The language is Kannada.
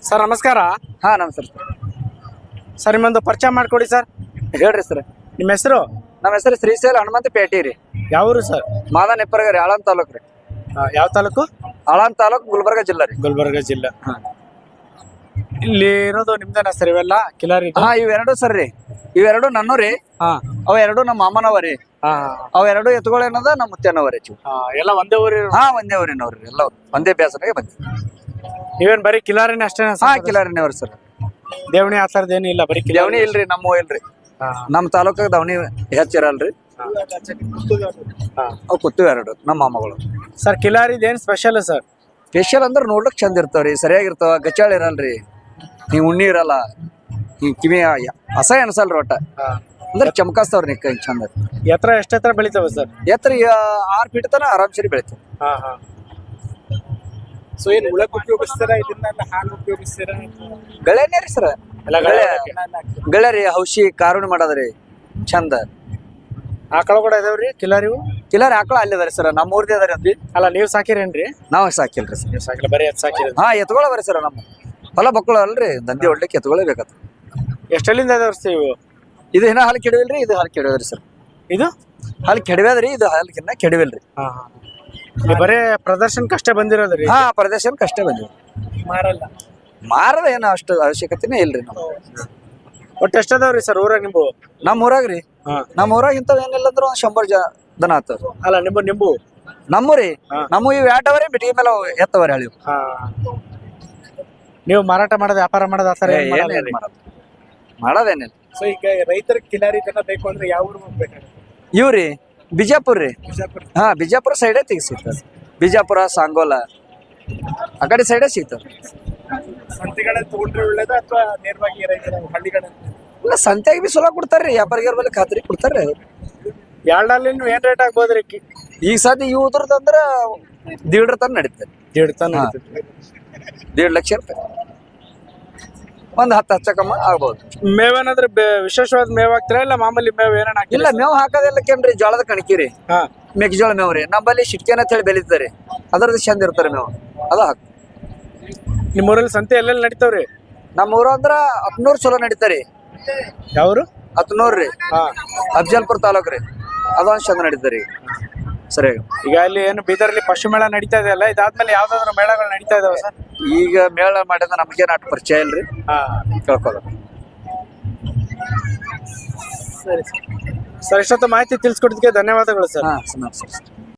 ಸರ್ ನಮಸ್ಕಾರ. ಹಾ ನಮಸ್ಕಾರ ಸರ್ ನಿಮ್ಮೊಂದು ಪರಿಚಯ ಮಾಡ್ಕೊಡಿ ಸರ್. ಹೇಳ್ರಿ ಸರ್. ನಿಮ್ಮ ಹೆಸರು? ನಮ್ಮ ಹೆಸರು ಶ್ರೀಶೈಲ ಹನುಮಂತ ಪೇಟೆ ರೀ. ಯಾವೂರು ಸರ್? ಮಾದ ನೆಪ್ಪರ್ಗ ರೀ, ಆಳಂದ ತಾಲೂಕು ರೀ. ಯಾವ ತಾಲೂಕು? ಆಳಂದ ತಾಲೂಕು, ಗುಲ್ಬರ್ಗ ಜಿಲ್ಲಾ ರೀ. ಗುಲ್ಬರ್ಗ ಜಿಲ್ಲೆ. ಇಲ್ಲಿ ಇರೋದು ನಿಮ್ದೇನಾ ಸರ್ ಇವೆಲ್ಲ ಕಿಲಾರಿ? ಹಾ ಇವೆರಡು ಸರ್ ರೀ. ಇವೆರಡು ನನ್ನೂ ರೀ. ಹಾ ಅವೆರಡು ನಮ್ಮ ಮಾಮನವ ರೀ. ಹಾ ಅವೆರಡು ಎತ್ತುಗಳೇನದ ನಮ್ಮ ಮುತ್ತೇನವ ರೀ. ಎಲ್ಲ ಒಂದೇ ಊರಿ? ಹಾ ಒಂದೇ ಊರಿನವ್ರಿ ಎಲ್ಲವ್ರು. ಒಂದೇ ಬ್ಯಾಸನಾಗೆ ಬಂದಿ. ನೀವೇನ್ ಬರೀ ಕಿಲಾರಿನ ಅಷ್ಟೇನಾ? ಹಾ ಕಿಲಾರಿನವ್ರಿ ಸರ್. ದೇವಣಿ ಆ ಥರದ್ದು ಏನು ಇಲ್ಲ, ಬರೀ ದವಣಿ ಇಲ್ರಿ, ನಮ್ಮ ಇಲ್ರಿ. ನಮ್ಮ ತಾಲೂಕಾಗ ದವಣಿ ಹೆಚ್ಚಿರಲ್ರಿ. ಅವು ಕೂತು ಎರಡು ನಮ್ಮ ಮಾಮಗಳು. ಸರ್ ಕಿಲಾರಿದ ಏನ್ ಸ್ಪೆಷಲ್ ಸರ್? ಸ್ಪೆಷಲ್ ಅಂದ್ರೆ ನೋಡ್ಲಿಕ್ ಚಂದ ಇರ್ತಾವ್ರಿ, ಸರಿಯಾಗಿರ್ತಾವ, ಗಚ್ಚಾಳ ಇರಲ್ರಿ, ಹಿಂಗ್ ಉಣ್ಣಿ ಇರಲ್ಲ, ಹಿಂಗ್ ಕಿವಿ ಅಸಹ್ಯ ಅನ್ಸಲ್ರಿ ಒಟ್ಟ. ಅಂದ್ರೆ ಚಮಕಾಸ್ತವ್ರಿ ನಿಕ್ಕ ಹಿಂಗ್ ಚಂದ. ಎತ್ತರ ಎಷ್ಟು ಎತ್ತರ ಬೆಳಿತಾವ ಸರ್? ಎತ್ತರ 6 ಫೀಟ್ ತನ ಆರಾಮ್ ಸರಿ ಬೆಳಿತಾವ. ಸೊ ಏನ್ ಉಳಕ್ ಉಪಯೋಗಿಸ್ತಾರ, ಇದನ್ನೆಲ್ಲ ಹಾಲು ಉಪಯೋಗಿಸ್ತಾರ? ಗಳೆನೇ ರೀ ಸರ್. ಗಳೆ ರೀ, ಔಷಿ ಕಾರುಣಿ ಮಾಡೋದ್ರಿ ಚಂದ. ಆಕಳ ಕೂಡ ಇದಾವ್ರಿ ಕಿಲಾರಿವು? ಕಿಲಾರಿ ಆಕಳ ಅಲ್ಲಿ ಅದಾರಿ ಸರ್, ನಮ್ಮ ಊರ್ದೇ ಅದಾರಿ ಅಂದ್ವಿ. ಅಲ್ಲ ನೀವು ಸಾಕಿರೇನ್ರಿ? ನಾವ್ ಸಾಕಿಲ್ರಿ ಸರ್. ನೀವು ಸಾಕಿಲ್ಲ, ಬರೀ ಎತ್ ಸಾಕಿರಿ? ಹಾ ಎತ್ಕೊಳ ಬರೀ ಸರ್. ನಮ್ಮ ಹೊಲ ಬಕ್ಕಳು ಅಲ್ರಿ, ದಂಧೆ ಹೊಡ್ಲಿಕ್ಕೆ ಎತ್ಕೊಳೇ ಬೇಕತ್ತ. ಎಷ್ಟಲ್ಲಿಂದ ಇದಾವ್ರಿ ಇವು? ಇದು ಇನ್ನ ಹಾಲು ಕೆಡವಿಲ್ರಿ, ಇದು ಹಾಲು ಕೆಡವೇದ್ರಿ ಸರ್. ಇದು ಹಾಲು ಕೆಡವೇದ್ರಿ, ಇದು ಹಾಲು ಕೆಡವಿಲ್ರಿ. ಬರೇ ಪ್ರದರ್ಶನಕ್ಕೆ ಅಷ್ಟೇ ಬಂದಿರೋದ್ರಿ? ಹಾ ಪ್ರದೇಶಕ್ಕೆ ಅಷ್ಟೇ ಬಂದಿವಿ, ಮಾರದ ಏನೋ ಅಷ್ಟು ಅವಶ್ಯಕತೆನೇ ಇಲ್ರಿ. ನಾವು ಒಟ್ಟು ಎಷ್ಟದಾವ್ರಿ ಸರ್ ಊರಾಗ ನಿಂಬು? ನಮ್ಮ ಊರಾಗ ರೀ, ನಮ್ಮ ಊರಾಗ ಇಂಥವ್ ಏನಿಲ್ಲ ಅಂದ್ರೆ 100 ದನ ಆತವ. ಅಲ್ಲ ನಿಂಬು ನಮ್ಮೂರಿ, ನಮ್ಮ ಇವ್ ಆಟವರಿ ಬಿಟ್ಟಿಗೆ ಮೇಲೆ ಎತ್ತವರಿ ಹಳಿ. ನೀವು ಮಾರಾಟ ಮಾಡೋದು, ವ್ಯಾಪಾರ ಮಾಡೋದು ಆ ಥರ ಮಾಡೋದೇನಿಲ್ಲ. ಸೊ ಈಗ ರೈತರ ಕಿಲಾರಿ ದನ ಬೇಕು ಅಂದ್ರೆ ಯಾವ ಊರು ಹೋಗ್ಬೇಕಾಗುತ್ತೆ? ಇವ್ರಿ ಬಿಜಾಪುರ್ ರೀ. ಹಾ ಬಿಜಾಪುರ ಸೈಡೇ ಸಿಗ್ತದೆ. ಬಿಜಾಪುರ, ಸಾಂಗೋಲ ಆ ಕಡೆ ಸೈಡೇ ಸಿಗ್ತದೆ. ಸಂತೆಗಳಲ್ಲಿ ತಗೊಂಡ್ರೆ ಒಳ್ಳೇದ ಅಥವಾ ನೇರವಾಗಿ ರೈತರ ಹಳ್ಳಿಗಳಲ್ಲಿ? ಇಲ್ಲ ಸಂತೆಗೆ ಬಿ ಸುಲಭ ಕೊಡ್ತಾರ್ರಿ, ವ್ಯಾಪಾರಿಗರ ಮೇಲೆ ಖಾತ್ರಿ ಕೊಡ್ತಾರ್ರಿ. ಎರಡಲ್ಲಿ ಏನ್ ರೇಟ್ ಆಗ್ಬೋದ್ರಿ? ಈಗ ಸದ್ಯ ಇವ್ರದ್ದು ಅಂದ್ರೆ 1.5 ತನ ನಡೀತಾರೆ. 1.5 ಲಕ್ಷ ರೂಪಾಯಿ, ಒಂದು 10 ಹಚ್ಚಕಮ್ಮ ಆಗ್ಬೋದು. ಮೇವೇನಾದ್ರೆ ವಿಶೇಷವಾದ ಮೇವ್ ಹಾಕ್ತೀರಾ ಇಲ್ಲ ಮಾಮೂಲಿ ಮೇವ್ ಏನೇನು ಹಾಕಿ? ಇಲ್ಲ ಮೇವ್ ಹಾಕೋದೆಲ್ಲಕೇನ್ರಿ, ಜೋಳದ ಕಣಕಿ ಮೆಕ್ಕೆಜೋಳ ಮೇವ್ ರೀ. ನಮ್ಮಲ್ಲಿ ಶಿಟ್ಕೇನ ಅಂತ ಹೇಳಿ ಬೆಳೀತಾರೆ, ಅದ್ರದ್ದು ಚಂದ ಇರ್ತಾರೆ ಮೇವು, ಅದು ಹಾಕ್. ನಿಮ್ಮ ಊರಲ್ಲಿ ಸಂತೆ ಎಲ್ಲೆಲ್ಲಿ ನಡೀತಾವ್ರಿ? ನಮ್ಮ ಊರು ಅಂದ್ರ ಹತ್ನೂರ್ ಚಲೋ ನಡೀತಾರಿ. ಯಾವ್ರು? ಹತ್ನೂರ್ ರೀ, ಅಫಜಲ್ಪುರ ತಾಲೂಕ್ ರೀ, ಅದೊಂದು ಚಂದ ನಡೀತಾರಿ. ಸರಿ, ಈಗ ಅಲ್ಲಿ ಏನು ಬೀದರ್ಲಿ ಪಶು ಮೇಳ ನಡೀತಾ ಇದೆ ಅಲ್ಲ, ಇದಾದ್ಮೇಲೆ ಯಾವ್ದಾದ್ರು ಮೇಳಗಳು ನಡೀತಾ ಇದಾವ ಸರ್? ಈಗ ಮೇಳ ಮಾಡಿದ ನಮಗೇನು ಅಷ್ಟು ಪರಿಚಯ ಇಲ್ರಿ, ಕೇಳ್ಕೋದ. ಸರಿ ಸರ್, ಇಷ್ಟೊತ್ತು ಮಾಹಿತಿ ತಿಳಿಸ್ಕೊಟ್ಟಿದ್ದಕ್ಕೆ ಧನ್ಯವಾದಗಳು ಸರ್. ಹಾ ಸರ್.